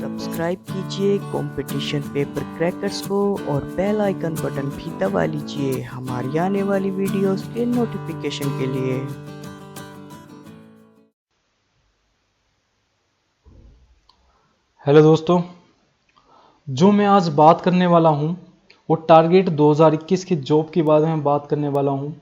Subscribe कीजिए competition paper crackers को और बेल आइकन बटन भी दबा लीजिए हमारी आने वाली वीडियोस के नोटिफिकेशन के लिए। हेलो दोस्तों, जो मैं आज बात करने वाला हूँ वो टारगेट 2021 की जॉब के बारे में बात करने वाला हूँ।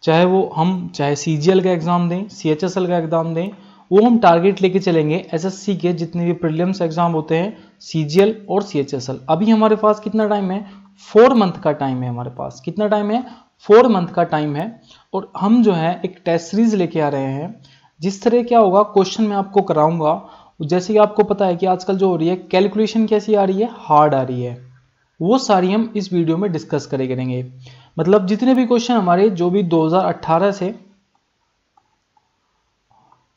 चाहे सीजीएल का एग्ज़ाम दें, सीएचएसएल का एग्ज़ाम दें, वो हम टारगेट लेके चलेंगे। एसएससी के जितने भी प्रीलिम्स एग्ज़ाम होते हैं, सीजीएल और सीएचएसएल, अभी हमारे पास कितना टाइम है? 4 मंथ का टाइम है। हमारे पास कितना टाइम है? 4 मंथ का टाइम है। और हम जो है एक टेस्ट सीरीज लेके आ रहे हैं। जिस तरह क्या होगा, क्वेश्चन मैं आपको कराऊंगा। जैसे कि आपको पता है कि आजकल जो हो रही है कैलकुलेशन कैसी आ रही है, हार्ड आ रही है, वो सारी हम इस वीडियो में डिस्कस करेंगे। मतलब जितने भी क्वेश्चन हमारे जो भी 2018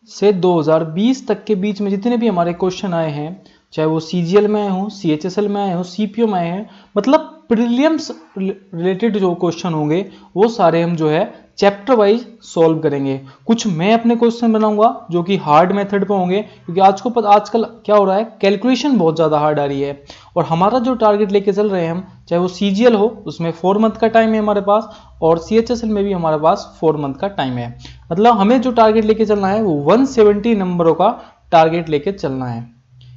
से 2020 तक के बीच में जितने भी हमारे क्वेश्चन आए हैं, चाहे वो सीजीएल में आए हों, सीएचएसएल में आए हों, सीपीओ में आए हैं, मतलब प्रीलिम्स रिलेटेड जो क्वेश्चन होंगे वो सारे हम जो है चैप्टर वाइज सॉल्व करेंगे। कुछ मैं अपने क्वेश्चन बनाऊंगा जो कि हार्ड मेथड पे होंगे, क्योंकि आजकल क्या हो रहा है, कैलकुलेशन बहुत ज़्यादा हार्ड आ रही है। और हमारा जो टारगेट लेके चल रहे हैं हम, चाहे वो सीजीएल हो उसमें 4 मंथ का टाइम है हमारे पास, और सीएचएसएल में भी हमारे पास 4 मंथ का टाइम है। मतलब हमें जो टारगेट लेके चलना है वो 170 नंबरों का टारगेट लेके चलना है।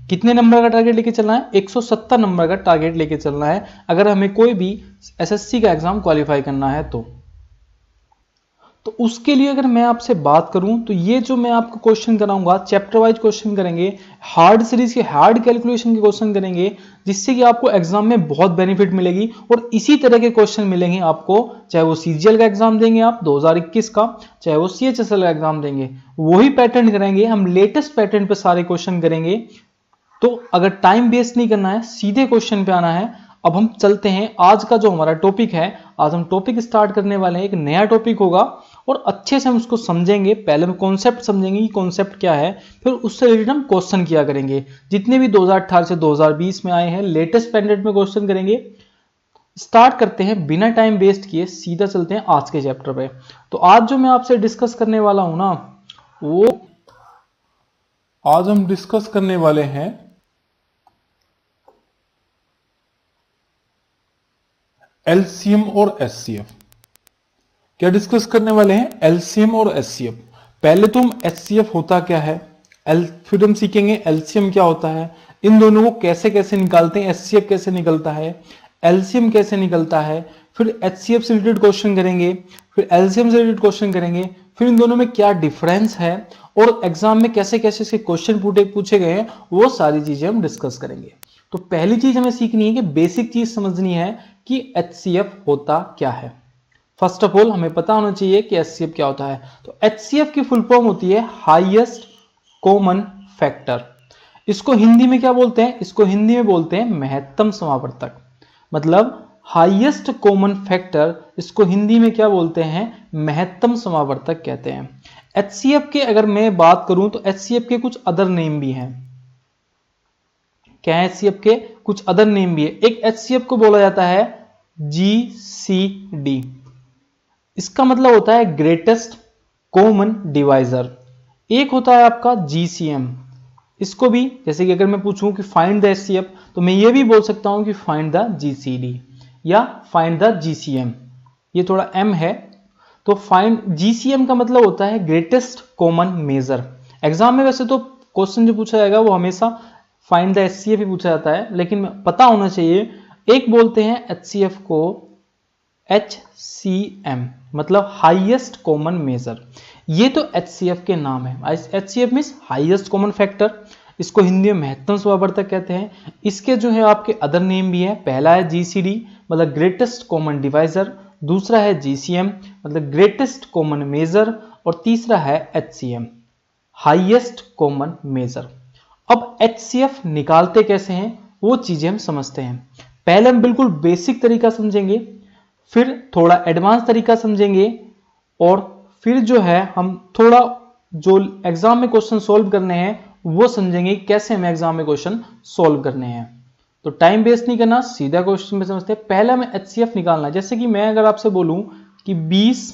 कितने नंबर का टारगेट लेके चलना है? 170 नंबर का टारगेट लेके चलना है, अगर हमें कोई भी एसएससी का एग्जाम क्वालिफाई करना है तो उसके लिए अगर मैं आपसे बात करूं तो ये जो मैं आपको क्वेश्चन कराऊंगा, चैप्टर वाइज क्वेश्चन करेंगे, हार्ड सीरीज के हार्ड कैलकुलेशन के क्वेश्चन करेंगे, जिससे कि आपको एग्जाम में बहुत बेनिफिट मिलेगी। और इसी तरह के क्वेश्चन मिलेंगे आपको, चाहे वो सीजीएल का एग्जाम देंगे आप 2021 का, चाहे वो सीएचएसएल का एग्जाम देंगे, वही पैटर्न करेंगे हम। लेटेस्ट पैटर्न पे सारे क्वेश्चन करेंगे। तो अगर टाइम वेस्ट नहीं करना है, सीधे क्वेश्चन पे आना है। अब हम चलते हैं, आज का जो हमारा टॉपिक है, आज हम टॉपिक स्टार्ट करने वाले हैं। एक नया टॉपिक होगा और अच्छे से हम उसको समझेंगे। पहले हम कॉन्सेप्ट समझेंगे कि कॉन्सेप्ट क्या है, फिर उससे रिलेटेड हम क्वेश्चन किया करेंगे। जितने भी 2018 से 2020 में आए हैं लेटेस्ट पैटर्न में क्वेश्चन करेंगे। स्टार्ट करते हैं, बिना टाइम वेस्ट किए सीधा चलते हैं आज के चैप्टर पे। तो आज जो मैं आपसे डिस्कस करने वाला हूं ना, वो आज हम डिस्कस करने वाले हैं एलसीएम और एचसीएफ। क्या डिस्कस करने वाले हैं? एलसीएम और एचसीएफ। पहले तो हम एचसीएफ होता क्या है, फिर हम सीखेंगे एलसीएम क्या होता है, इन दोनों को कैसे कैसे निकालते हैं, एचसीएफ कैसे निकलता है, एलसीएम कैसे निकलता है, फिर एचसीएफ से रिलेटेड क्वेश्चन करेंगे, फिर एलसीएम से रिलेटेड क्वेश्चन करेंगे, फिर इन दोनों में क्या डिफरेंस है और एग्जाम में कैसे कैसे इसके क्वेश्चन पूछे गए हैं, वो सारी चीजें हम डिस्कस करेंगे। तो पहली चीज हमें सीखनी है कि बेसिक चीज समझनी है कि एचसीएफ होता क्या है। फर्स्ट ऑफ ऑल हमें पता होना चाहिए कि एचसीएफ क्या होता है। तो एचसीएफ की फुल फॉर्म होती है हाईएस्ट कॉमन फैक्टर। इसको हिंदी में क्या बोलते हैं? इसको हिंदी में बोलते हैं महत्तम समावर्तक। मतलब हाईएस्ट कॉमन फैक्टर, इसको हिंदी में क्या बोलते हैं? महत्तम समावर्तक कहते हैं। एचसीएफ के अगर मैं बात करूं तो एचसीएफ के कुछ अदर नेम भी हैं। क्या है? एचसीएफ के कुछ अदर नेम भी है। एक एचसीएफ को बोला जाता है जीसीडी। इसका मतलब होता है ग्रेटेस्ट कॉमन डिवाइजर। एक होता है आपका जीसीएम। इसको भी, जैसे कि अगर मैं पूछूं कि फाइंड द एचसीएफ, तो मैं ये भी बोल सकता हूं कि फाइंड द जीसीडी या फाइंड द जीसीएम। ये थोड़ा एम है। तो फाइंड जीसीएम का मतलब होता है ग्रेटेस्ट कॉमन मेजर। एग्जाम में वैसे तो क्वेश्चन जो पूछा जाएगा वो हमेशा फाइंड द एचसीएफ ही पूछा जाता है, लेकिन पता होना चाहिए। एक बोलते हैं एचसीएफ को HCM, मतलब हाईएस्ट कॉमन मेजर। ये तो HCF के नाम है। HCF means highest common factor. इसको हिंदी में महत्तम समावर्तक कहते हैं। इसके जो है आपके अदर नेम भी है। पहला है GCD, मतलब ग्रेटेस्ट कॉमन डिवाइजर। दूसरा है GCM, मतलब ग्रेटेस्ट कॉमन मेजर। और तीसरा है HCM, हाईएस्ट कॉमन मेजर। अब HCF निकालते कैसे हैं वो चीजें हम समझते हैं। पहले हम बिल्कुल बेसिक तरीका समझेंगे, फिर थोड़ा एडवांस तरीका समझेंगे, और फिर जो है हम थोड़ा जो एग्जाम में क्वेश्चन सॉल्व करने हैं वो समझेंगे कैसे हमें एग्जाम में क्वेश्चन सॉल्व करने हैं। तो टाइम वेस्ट नहीं करना, सीधा क्वेश्चन में समझते हैं। पहले हमें एचसीएफ निकालना है। जैसे कि मैं अगर आपसे बोलूं कि 20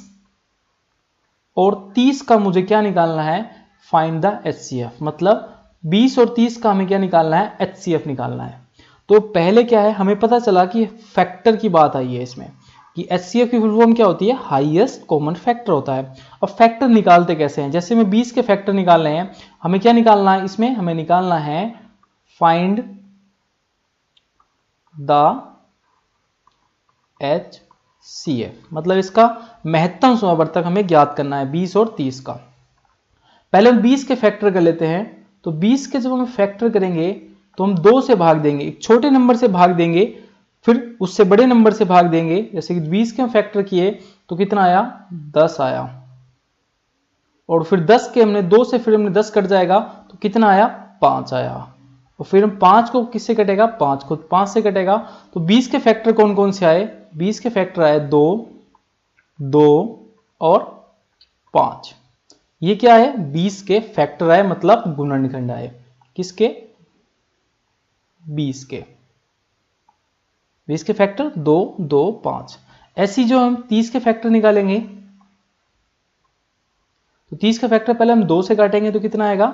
और 30 का मुझे क्या निकालना है? Find the HCF. मतलब 20 और 30 का हमें क्या निकालना है, HCF निकालना है। तो पहले क्या है, हमें पता चला कि फैक्टर की बात आई है इसमें कि HCF की फुल फॉर्म क्या होती है, हाईएस्ट कॉमन फैक्टर होता है। अब फैक्टर निकालते कैसे हैं, जैसे में 20 के फैक्टर निकालने हैं, हमें क्या निकालना है, इसमें हमें निकालना है फाइंड द HCF, मतलब इसका महत्तम समावर्तक हमें ज्ञात करना है 20 और 30 का। पहले हम 20 के फैक्टर कर लेते हैं। तो 20 के जब हम फैक्टर करेंगे तो हम 2 से भाग देंगे, एक छोटे नंबर से भाग देंगे, फिर उससे बड़े नंबर से भाग देंगे। जैसे कि 20 के हम फैक्टर किए तो कितना आया, 10 आया, और फिर 10 के हमने 2 से फिर हमने 10 कट जाएगा तो कितना आया, 5 आया, और फिर हम 5 को किससे कटेगा, 5 को 5 से कटेगा। तो 20 के फैक्टर कौन कौन से आए, 20 के फैक्टर आए 2, 2 और 5। ये क्या है, 20 के फैक्टर आए, मतलब गुणनखंड आए, किसके, 20 के। 20 के फैक्टर 2, 2, 5। ऐसी जो हम 30 के फैक्टर निकालेंगे तो 30 का फैक्टर पहले हम 2 से काटेंगे तो कितना आएगा,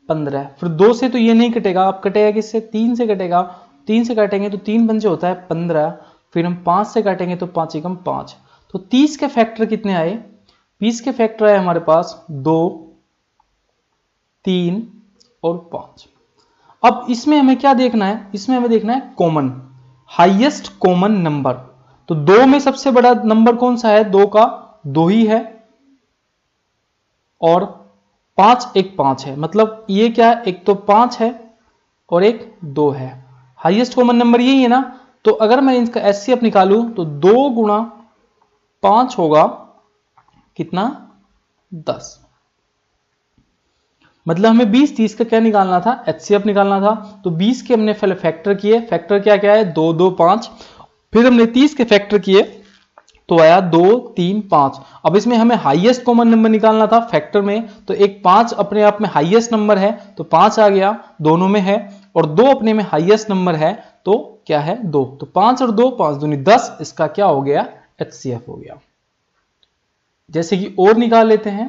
15। फिर 2 से तो ये नहीं कटेगा, अब कटेगा किससे, 3 से कटेगा। 3 से काटेंगे तो 3 पंजे होता है 15। फिर हम 5 से काटेंगे तो 5 एकम 5। तो 30 के फैक्टर कितने आए, 20 के फैक्टर आए हमारे पास 2, 3 और 5। अब इसमें हमें क्या देखना है, इसमें हमें देखना है कॉमन, हाईएस्ट कॉमन नंबर। तो 2 में सबसे बड़ा नंबर कौन सा है, 2 का 2 ही है, और 5 एक 5 है, मतलब ये क्या है, एक तो 5 है और एक 2 है, हाईएस्ट कॉमन नंबर यही है ना। तो अगर मैं इसका HCF निकालूं तो 2 गुणा 5 होगा कितना, 10। मतलब हमें 20 30 का क्या निकालना था, HCF निकालना था। तो 20 के हमने पहले फैक्टर किए, फैक्टर क्या क्या है, 2, 2, 5। फिर हमने 30 के फैक्टर किए तो आया 2, 3, 5। अब इसमें हमें हाईएस्ट कॉमन नंबर निकालना था फैक्टर में, तो एक 5 अपने आप में हाईएस्ट नंबर है तो 5 आ गया, दोनों में है, और 2 अपने में हाईएस्ट नंबर है तो क्या है, 2। तो 5 और 2, 5 दूनी 10, इसका क्या हो गया, HCF हो गया। जैसे कि और निकाल लेते हैं,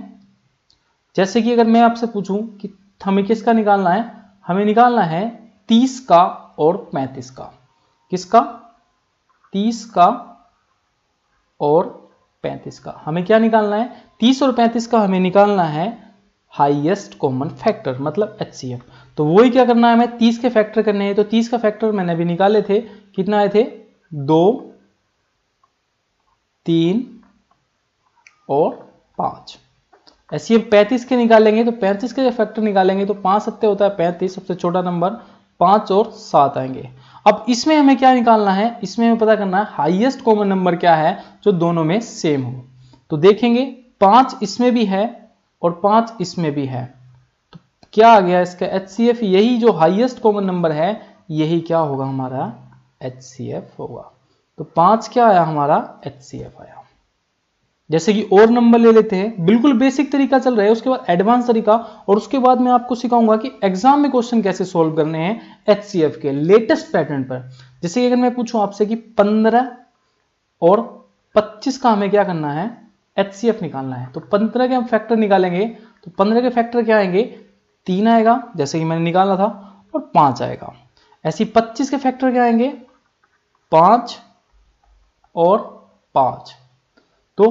जैसे कि अगर मैं आपसे पूछूं कि हमें किसका निकालना है, हमें निकालना है 30 का और 35 का। किसका, 30 का और 35 का। हमें क्या निकालना है, 30 और 35 का हमें निकालना है हाईएस्ट कॉमन फैक्टर, मतलब HCF। तो वही क्या करना है, हमें 30 के फैक्टर करने हैं। तो 30 का फैक्टर मैंने अभी निकाले थे, कितना आए थे, 2, 3 और 5। ऐसे ही 35 के निकालेंगे तो 35 के फैक्टर निकालेंगे तो 5 सत्ते होता है 35, सबसे छोटा नंबर, 5 और 7 आएंगे। अब इसमें हमें क्या निकालना है, इसमें हमें पता करना है हाईएस्ट कॉमन नंबर क्या है जो दोनों में सेम हो। तो देखेंगे 5 इसमें भी है और 5 इसमें भी है, तो क्या आ गया इसका HCF, यही जो हाईएस्ट कॉमन नंबर है यही क्या होगा, हमारा HCF होगा। तो 5 क्या आया, हमारा HCF आया। जैसे कि और नंबर ले लेते हैं, बिल्कुल बेसिक तरीका चल रहा है, उसके बाद एडवांस तरीका, और उसके बाद मैं आपको सिखाऊंगा कि एग्जाम में क्वेश्चन कैसे सोल्व करने हैं HCF के लेटेस्ट पैटर्न पर। जैसे कि अगर मैं पूछूं आपसे कि 15 और 25 का हमें क्या करना है, HCF निकालना है, तो 15 के हम फैक्टर निकालेंगे तो 15 के फैक्टर क्या आएंगे, 3 आएगा जैसे कि मैंने निकाला था, और 5 आएगा। ऐसे 25 के फैक्टर क्या आएंगे, 5 और 5। तो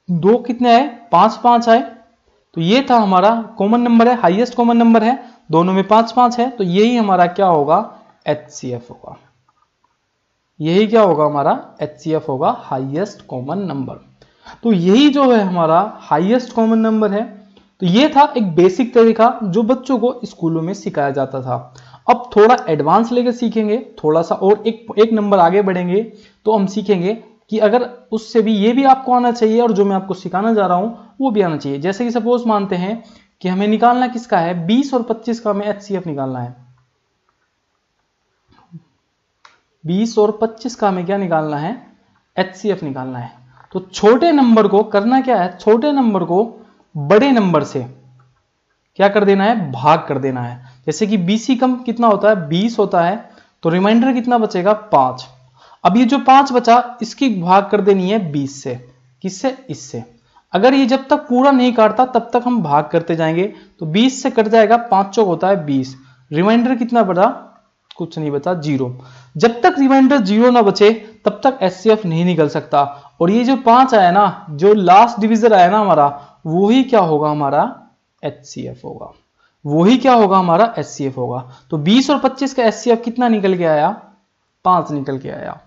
2 कितने आए, 5, 5 आए। तो ये था हमारा कॉमन नंबर है, हाईएस्ट कॉमन नंबर है, दोनों में 5, 5 है, तो यही हमारा क्या होगा, HCF होगा। यही क्या होगा, हमारा HCF होगा, हाईएस्ट कॉमन नंबर। तो यही जो है हमारा हाईएस्ट कॉमन नंबर है। तो ये था एक बेसिक तरीका जो बच्चों को स्कूलों में सिखाया जाता था। अब थोड़ा एडवांस लेकर सीखेंगे, थोड़ा सा और एक नंबर आगे बढ़ेंगे तो हम सीखेंगे कि अगर उससे भी ये भी आपको आना चाहिए और जो मैं आपको सिखाना जा रहा हूं वो भी आना चाहिए। जैसे कि सपोज मानते हैं कि हमें निकालना किसका है, 20 और 25 का हमें HCF निकालना है। 20 और 25 का हमें क्या निकालना है, HCF निकालना है। तो छोटे नंबर को करना क्या है, छोटे नंबर को बड़े नंबर से क्या कर देना है, भाग कर देना है। जैसे कि 20 ही कम कितना होता है, 20 होता है, तो रिमाइंडर कितना बचेगा, 5। अब ये जो 5 बचा इसकी भाग कर देनी है 20 से, किससे, इससे। अगर ये जब तक पूरा नहीं काटता तब तक हम भाग करते जाएंगे। तो 20 से कट जाएगा, 5 चौक होता है 20, रिमाइंडर कितना बचा, कुछ नहीं बचा, 0। जब तक रिमाइंडर 0 ना बचे तब तक एचसीएफ नहीं निकल सकता। और ये जो 5 आया ना, जो लास्ट डिविजन आया ना हमारा, वही क्या होगा, हमारा एचसीएफ होगा। वही क्या होगा, हमारा एचसीएफ होगा। तो 20 और 25 का एचसीएफ कितना निकल के आया, 5 निकल के आया।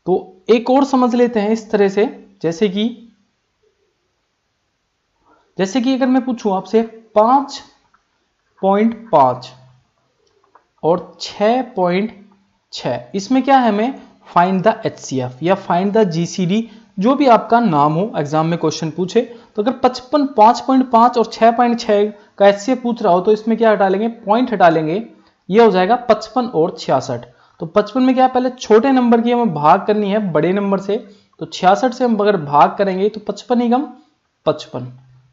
तो एक और समझ लेते हैं इस तरह से, जैसे कि अगर मैं पूछूं आपसे 5.5 और 6.6, इसमें क्या है, हमें फाइंड द एचसीएफ या फाइंड द जीसीडी, जो भी आपका नाम हो, एग्जाम में क्वेश्चन पूछे। तो अगर 5.5 और 6.6 का एचसीएफ पूछ रहा हो तो इसमें क्या हटा लेंगे, पॉइंट हटा लेंगे, ये हो जाएगा 55 और 66। तो 55 में क्या है, पहले छोटे नंबर की हमें भाग करनी है बड़े नंबर से। तो 66 से हम अगर भाग करेंगे तो 55 ही कम 55,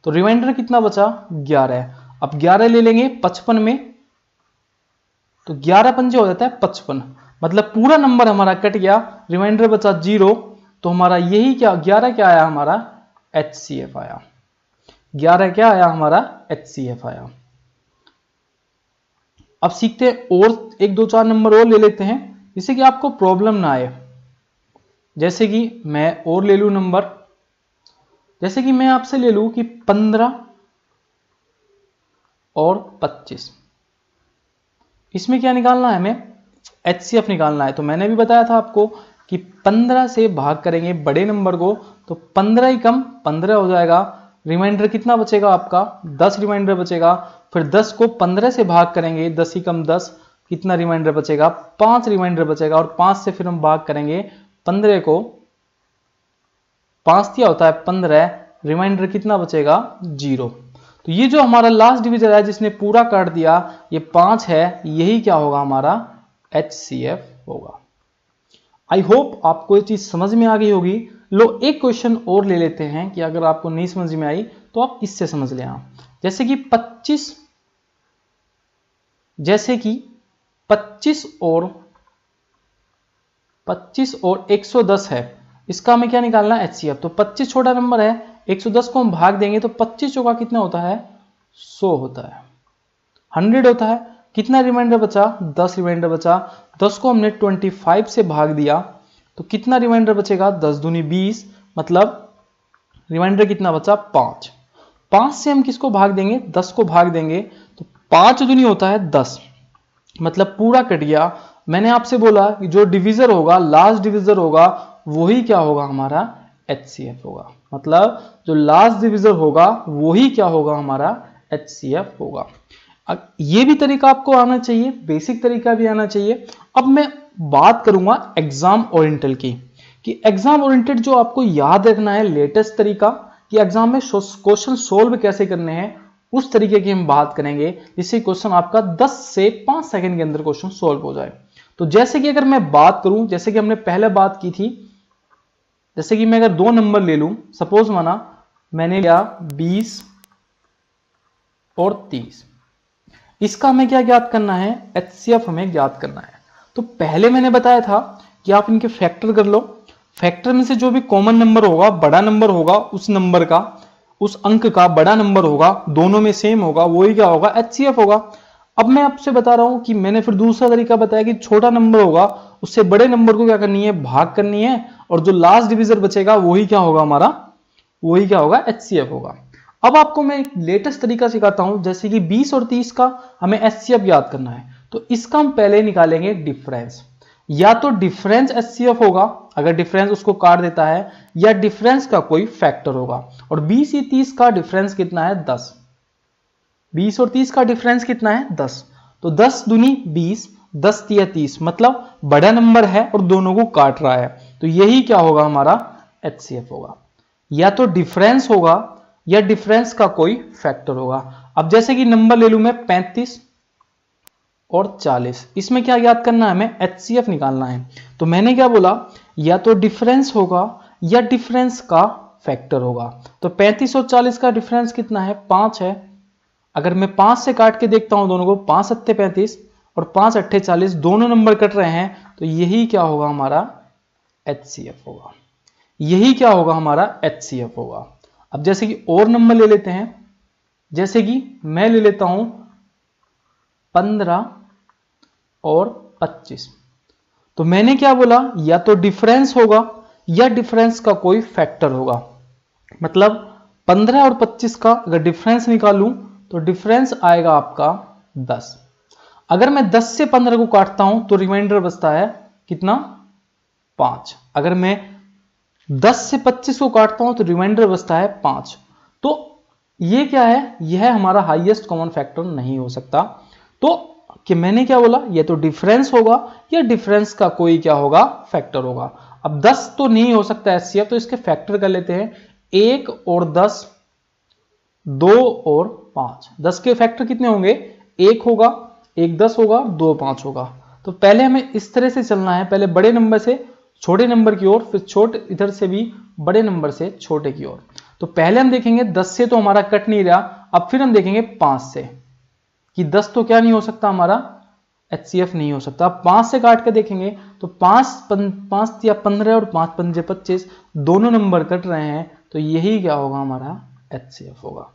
तो रिमाइंडर कितना बचा, 11। अब 11 ले लेंगे 55 में, तो 11 पंजे हो जाता है 55, मतलब पूरा नंबर हमारा कट गया, रिमाइंडर बचा 0। तो हमारा यही क्या, 11 क्या आया, हमारा एचसीएफ आया। 11 क्या आया, हमारा एचसीएफ आया। अब सीखते हैं और 1 2 4 नंबर और ले लेते हैं, जिससे कि आपको प्रॉब्लम ना आए। जैसे कि मैं और ले लूं नंबर, जैसे कि मैं आपसे ले लूं कि 15 और 25, इसमें क्या निकालना है, हमें एचसीएफ निकालना है। तो मैंने भी बताया था आपको कि 15 से भाग करेंगे बड़े नंबर को, तो 15 ही कम 15 हो जाएगा, रिमाइंडर कितना बचेगा आपका, 10 रिमाइंडर बचेगा। फिर 10 को 15 से भाग करेंगे, 10 ही कम 10, कितना रिमाइंडर बचेगा, 5 रिमाइंडर बचेगा। और 5 से फिर हम भाग करेंगे 15 को, 5 दिया होता है 15, रिमाइंडर कितना बचेगा, 0। तो ये जो हमारा लास्ट डिविजन है जिसने पूरा काट दिया, ये 5 है, यही क्या होगा, हमारा एचसीएफ होगा। आई होप आपको ये चीज समझ में आ गई होगी। लो एक क्वेश्चन और ले लेते हैं कि अगर आपको नहीं समझ में आई तो आप इससे समझ लें। जैसे कि 25 और 110 है, इसका हमें क्या निकालना है, एचसीएफ। तो 25 छोटा नंबर है, 110 को हम भाग देंगे तो 25 चौका कितना होता है, 100 होता है, 100 होता है। कितना रिमाइंडर बचा, 10 रिमाइंडर बचा। 10 को हमने 25 से भाग दिया तो कितना रिमाइंडर बचेगा, 10 दूनी 20, मतलब रिमाइंडर कितना बचा, 5। 5 से हम किसको भाग देंगे, 10 को भाग देंगे, तो 5 दूनी होता है 10, मतलब पूरा कट गया। मैंने आपसे बोला कि जो डिविजर होगा, लास्ट डिविजर होगा, वही क्या होगा, हमारा एचसीएफ होगा। मतलब जो लास्ट डिविजर होगा वही क्या होगा, हमारा एचसीएफ होगा। ये भी तरीका आपको आना चाहिए, बेसिक तरीका भी आना चाहिए। अब मैं बात करूंगा एग्जाम ओरिएंटल की, कि एग्जाम ओरिएंटेड जो आपको याद रखना है लेटेस्ट तरीका, कि एग्जाम में क्वेश्चन सोल्व कैसे करने हैं, उस तरीके की हम बात करेंगे, जिससे क्वेश्चन आपका 10 से 5 सेकंड के अंदर क्वेश्चन सोल्व हो जाए। तो जैसे कि अगर मैं बात करूं, जैसे कि हमने पहले बात की थी, जैसे कि मैं अगर 2 नंबर ले लूं, सपोज माना मैंने लिया 20 और 30, इसका हमें क्या ज्ञात करना है, एचसीएफ हमें ज्ञात करना है। तो पहले मैंने बताया था कि आप इनके फैक्टर कर लो, फैक्टर में से जो भी कॉमन नंबर होगा, बड़ा नंबर होगा, उस नंबर का, उस अंक का बड़ा नंबर होगा, दोनों में सेम होगा, वही क्या होगा, एचसीएफ होगा। अब मैं आपसे बता रहा हूं कि मैंने फिर दूसरा तरीका बताया कि छोटा नंबर होगा, उससे बड़े नंबर को क्या करनी है, भाग करनी है, और जो लास्ट डिविजन बचेगा वही क्या होगा, हमारा वही क्या होगा, एचसीएफ होगा। अब आपको मैं एक लेटेस्ट तरीका सिखाता हूं, जैसे कि 20 और 30 का हमें एचसीएफ याद करना है। तो इसका हम पहले निकालेंगे डिफरेंस, या तो डिफरेंस एचसीएफ होगा अगर डिफरेंस उसको काट देता है, या डिफरेंस का कोई फैक्टर होगा। और 20 और 30 का डिफरेंस कितना है, 10। 20 और 30 का डिफरेंस कितना है, 10। तो 10 दूनी 20, 10 तिया 30, मतलब बड़ा नंबर है और दोनों को काट रहा है, तो यही क्या होगा, हमारा एचसीएफ होगा। या तो डिफरेंस होगा या डिफरेंस का कोई फैक्टर होगा। अब जैसे कि नंबर ले लूं मैं 35 और 40, इसमें क्या याद करना है, हमें एचसीएफ निकालना है। तो मैंने क्या बोला, या तो डिफरेंस होगा या डिफरेंस का फैक्टर होगा। तो 35 और 40 का डिफरेंस कितना है, 5 है। अगर मैं 5 से काट के देखता हूं दोनों को, 5 सत्ते 35 और 5 अट्ठे 40, दोनों नंबर कट रहे हैं, तो यही क्या होगा, हमारा एचसीएफ होगा। यही क्या होगा, हमारा एचसीएफ होगा। अब जैसे कि और नंबर ले लेते हैं, जैसे कि मैं ले लेता हूं 15 और 25। तो मैंने क्या बोला, या तो डिफरेंस होगा या डिफरेंस का कोई फैक्टर होगा। मतलब 15 और 25 का अगर डिफरेंस निकालूं तो डिफरेंस आएगा आपका 10। अगर मैं 10 से 15 को काटता हूं तो रिमाइंडर बचता है कितना, 5। अगर मैं 10 से 25 को काटता हूं तो रिमाइंडर बचता है 5। तो ये क्या है, यह हमारा हाईएस्ट कॉमन फैक्टर नहीं हो सकता। तो कि मैंने क्या बोला, ये तो डिफरेंस होगा या डिफरेंस का कोई क्या होगा, फैक्टर होगा। अब 10 तो नहीं हो सकता एचसीएफ, तो इसके फैक्टर कर लेते हैं, 1 और 10, 2 और 5। 10 के फैक्टर कितने होंगे, 1 होगा, 1 10 होगा, 2 5 होगा। तो पहले हमें इस तरह से चलना है, पहले बड़े नंबर से छोटे नंबर की ओर, फिर छोटे इधर से भी बड़े नंबर से छोटे की ओर। तो पहले हम देखेंगे 10 से तो हमारा कट नहीं रहा, अब फिर हम देखेंगे 5 से कि 10 तो क्या नहीं हो सकता हमारा, एचसीएफ नहीं हो सकता। 5 से काट के देखेंगे तो 5 या 15 और 5 पंजे 25, दोनों नंबर कट रहे हैं, तो यही क्या होगा हमारा एचसीएफ होगा,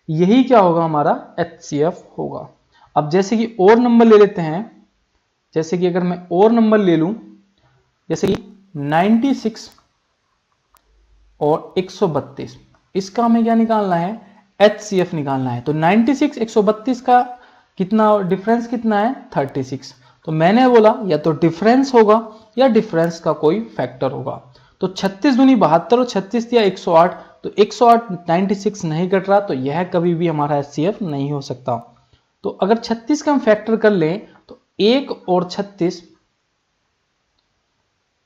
यही क्या होगा हमारा एचसीएफ होगा। अब जैसे कि और नंबर ले लेते हैं, जैसे कि अगर मैं और नंबर ले लूं, जैसे कि 96 और 132, इसका हमें क्या निकालना है, एचसीएफ निकालना है। तो 96 132 का कितना डिफरेंस कितना है, 36। तो मैंने बोला या तो डिफरेंस होगा या डिफरेंस का कोई फैक्टर होगा। तो 36 दूनी 72 और 36 दिया 108, तो 108 96 नहीं कट रहा, तो यह कभी भी हमारा एचसीएफ नहीं हो सकता। तो अगर 36 का हम फैक्टर कर लें तो 1 और 36,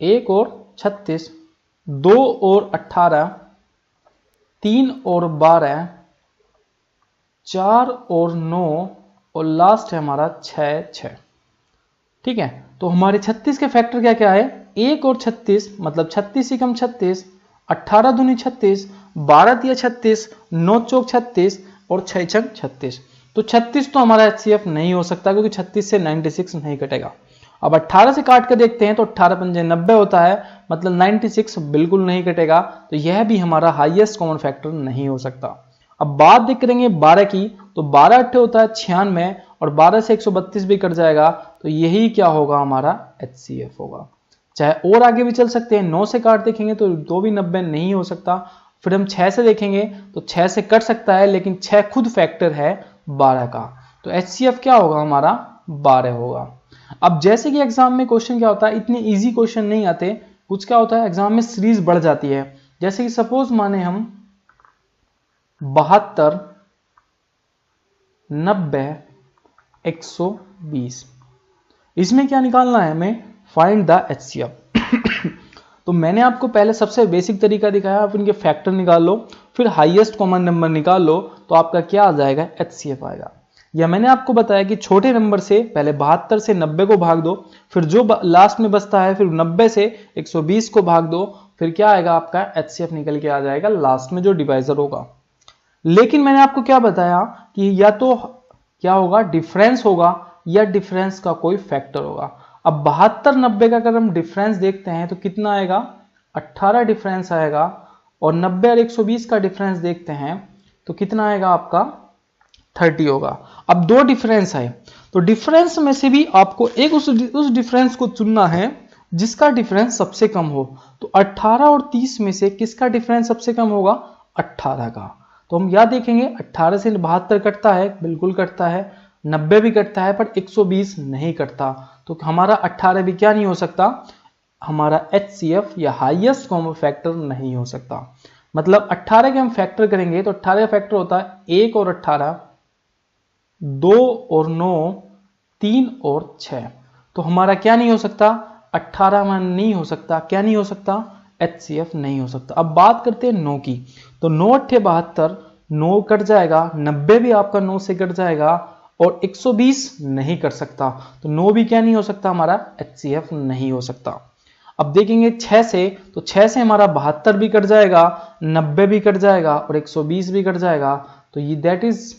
1 और 36, 2 और 18, 3 और 12, 4 और 9, और लास्ट है हमारा 6। ठीक है, तो हमारे 36 के फैक्टर क्या क्या है, 1 और 36, मतलब 36 कम 36, 18 दूनी 36, 12 तिया 36, 9 चौक 36 और 6 छक 36। तो 36 तो हमारा एचसीएफ नहीं हो सकता, क्योंकि 36 से 96 नहीं कटेगा। अब 18 से काट के देखते हैं तो 18 पंजे 90 होता है, मतलब 96 बिल्कुल नहीं कटेगा, तो यह भी हमारा हाईएस्ट कॉमन फैक्टर नहीं हो सकता। अब बात देख करेंगे 12 की, तो 12 अट्ठे होता है 96, और 12 से 132 भी कट जाएगा, तो यही क्या होगा हमारा एचसीएफ होगा। चाहे और आगे भी चल सकते हैं, 9 से काट देखेंगे तो 2 भी 90 नहीं हो सकता। फिर हम 6 से देखेंगे तो 6 से कट सकता है, लेकिन 6 खुद फैक्टर है 12 का, तो एचसीएफ क्या होगा हमारा 12 होगा। अब जैसे कि एग्जाम में क्वेश्चन क्या होता है, इतने इजी क्वेश्चन नहीं आते, कुछ क्या होता है एग्जाम में सीरीज बढ़ जाती है। जैसे कि सपोज माने हम 72 90 120, इसमें क्या निकालना है हमें, फाइंड द एचसीएफ। तो मैंने आपको पहले सबसे बेसिक तरीका दिखाया, आप इनके फैक्टर निकाल लो, फिर हाईएस्ट कॉमन नंबर निकाल लो, तो आपका क्या आ जाएगा, एचसीएफ आएगा। या मैंने आपको बताया कि छोटे नंबर से पहले 72 से 90 को भाग दो, फिर जो लास्ट में बचता है फिर 90 से 120 को भाग दो, फिर क्या आएगा आपका एचसीएफ निकल के आ जाएगा लास्ट में जो डिवाइजर होगा। लेकिन मैंने आपको क्या बताया कि या तो क्या होगा, डिफरेंस होगा या डिफरेंस का कोई फैक्टर होगा। अब 72 90 का अगर हम डिफरेंस देखते हैं तो कितना आएगा, 18 डिफरेंस आएगा, और 90 और 120 का डिफरेंस देखते हैं तो कितना आएगा आपका 30 होगा। अब दो डिफरेंस है, तो डिफरेंस में से भी आपको एक उस डिफरेंस को चुनना है जिसका डिफरेंस सबसे कम हो। तो 18 और 30 में से किसका डिफरेंस सबसे कम होगा, 18 का। तो हम क्या देखेंगे, 18 से 72 कटता है, बिल्कुल कटता है, 90 भी कटता है, पर 120 नहीं कटता, तो हमारा 18 भी क्या नहीं हो सकता, हमारा एचसीएफ या हाईएस्ट कॉमन फैक्टर नहीं हो सकता। मतलब 18 के हम फैक्टर करेंगे तो 18 का फैक्टर होता है 1 और 18, 2 और 9, 3 और 6। तो हमारा क्या नहीं हो सकता, 18 में नहीं हो सकता, क्या नहीं हो सकता, एचसीएफ नहीं हो सकता। अब बात करते हैं 9 की, तो 9 अट्ठे 72, 9 कट जाएगा, 90 भी आपका 9 से कट जाएगा, और 120 नहीं कर सकता, तो 9 भी क्या नहीं हो सकता, हमारा एचसीएफ नहीं हो सकता। अब देखेंगे 6 से, तो 6 से हमारा 72 भी कट जाएगा, 90 भी कट जाएगा, और 120 भी कट जाएगा, तो ये दैट इज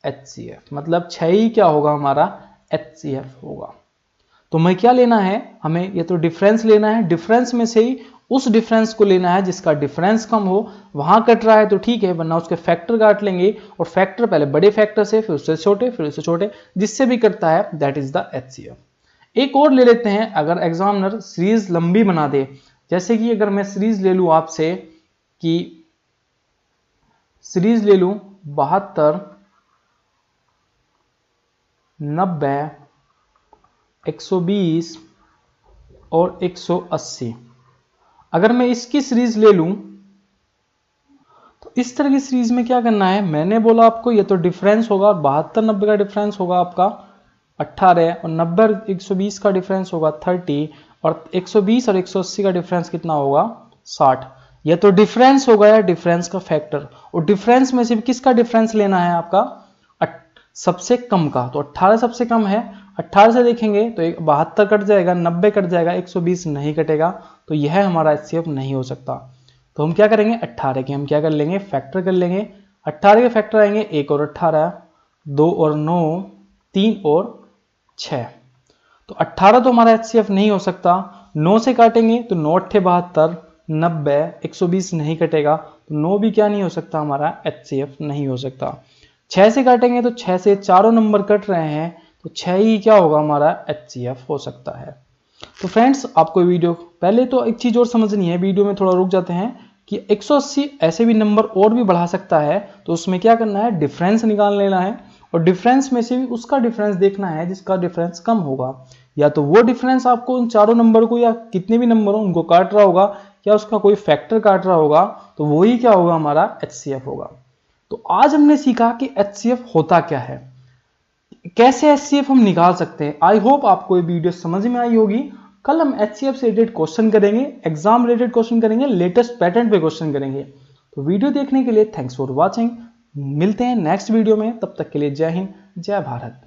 एचसीएफ, मतलब 6 ही क्या होगा हमारा एचसीएफ होगा। तो हमें क्या लेना है, हमें ये तो डिफरेंस लेना है, डिफरेंस में से ही उस डिफरेंस को लेना है जिसका डिफरेंस कम हो। वहां कट रहा है तो ठीक है, वरना उसके फैक्टर काट लेंगे, और फैक्टर पहले बड़े फैक्टर से, फिर उससे छोटे, फिर उससे छोटे, जिससे भी कटता है दैट इज द HCF। एक और ले लेते हैं, अगर एग्जामिनर सीरीज लंबी बना दे, जैसे कि अगर मैं सीरीज ले लूं आपसे कि सीरीज ले लूं 72, 90, 120 और 180, अगर मैं इसकी सीरीज ले लूं तो इस तरह की सीरीज में क्या करना है, मैंने बोला आपको ये तो डिफरेंस होगा, 72 90 का डिफरेंस होगा आपका 18, और 90 और 120 का डिफरेंस होगा 30, और 120 और 180 का डिफरेंस कितना होगा 60। यह तो डिफरेंस होगा या डिफरेंस का फैक्टर, और डिफरेंस में से किसका डिफरेंस लेना है आपका सबसे कम का। तो 18 सबसे कम है, 18 से देखेंगे तो 72 कट जाएगा, 90 कट जाएगा, 120 नहीं कटेगा, तो यह हमारा HCF नहीं हो सकता। तो हम क्या करेंगे, 18 के हम क्या कर लेंगे, फैक्टर कर लेंगे। 18 के फैक्टर आएंगे 1 और 18, 2 और 9, 3 और 6। तो 18 तो हमारा HCF नहीं हो सकता। 9 से काटेंगे तो 9 8 72, 90, 120 नहीं कटेगा, तो 9 भी क्या नहीं हो सकता, हमारा HCF नहीं हो सकता। 6 से काटेंगे तो 6 से चारों नंबर कट रहे हैं, तो 6 ही क्या होगा, हमारा HCF हो सकता है। तो फ्रेंड्स, आपको वीडियो पहले तो एक चीज और समझनी है, वीडियो में थोड़ा रुक जाते हैं कि 180 ऐसे भी नंबर और भी बढ़ा सकता है, तो उसमें क्या करना है, डिफरेंस निकाल लेना है, और डिफरेंस में से भी उसका डिफरेंस देखना है जिसका डिफरेंस कम होगा। या तो वो डिफरेंस आपको उन चारों नंबर को या कितने भी नंबर हो उनको काट रहा होगा, या उसका कोई फैक्टर काट रहा होगा, तो वही क्या होगा, हमारा HCF होगा। तो आज हमने सीखा कि HCF होता क्या है, कैसे HCF हम निकाल सकते हैं। आई होप आपको ये वीडियो समझ में आई होगी। कल हम HCF से रिलेटेड क्वेश्चन करेंगे, एग्जाम रिलेटेड क्वेश्चन करेंगे, लेटेस्ट पैटर्न पे क्वेश्चन करेंगे। तो वीडियो देखने के लिए थैंक्स फॉर वॉचिंग। मिलते हैं नेक्स्ट वीडियो में, तब तक के लिए जय हिंद, जय भारत।